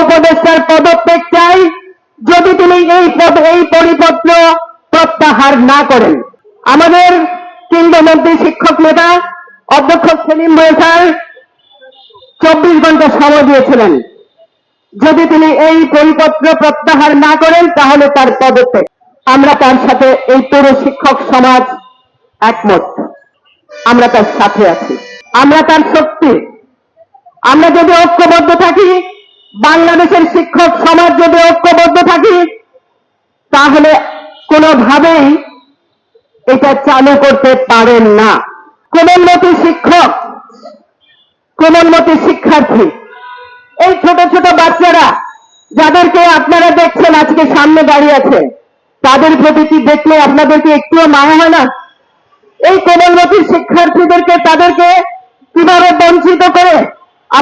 উপদেষ্টার পদত্যাগ চাই যদি তিনি এই পরিপত্র প্রত্যাহার না করেন। আমাদের কেন্দ্রমন্ত্রী শিক্ষক নেতা অধ্যক্ষ সেলিম ভাই স্যার 24 ঘন্টা সময় দিয়েছিলেন, যদি তিনি এই পরিপত্র প্রত্যাহার না করেন তাহলে তার পদত্যাগ। আমরা তার সাথে এই পুরো শিক্ষক সমাজ একমত, আমরা তার সাথে আছি, আমরা তার শক্তি। আমরা যদি ঐক্যবদ্ধ থাকি, বাংলাদেশের শিক্ষক সমাজ যদি ঐক্যবদ্ধ থাকি, তাহলে কোনোভাবেই এটা চালু করতে পারেন না। কোমলমতি শিক্ষক, কোমলমতি শিক্ষার্থী, এই ছোট ছোট বাচ্চারা যাদেরকে আপনারা দেখছেন আজকে সামনে দাঁড়িয়ে আছে, তাদের প্রতি কি দেখলে আপনাদেরকে একটুও মায়া হয় না? এই কোমলমতি শিক্ষার্থীদেরকে তাদেরকে কিভাবে বঞ্চিত করে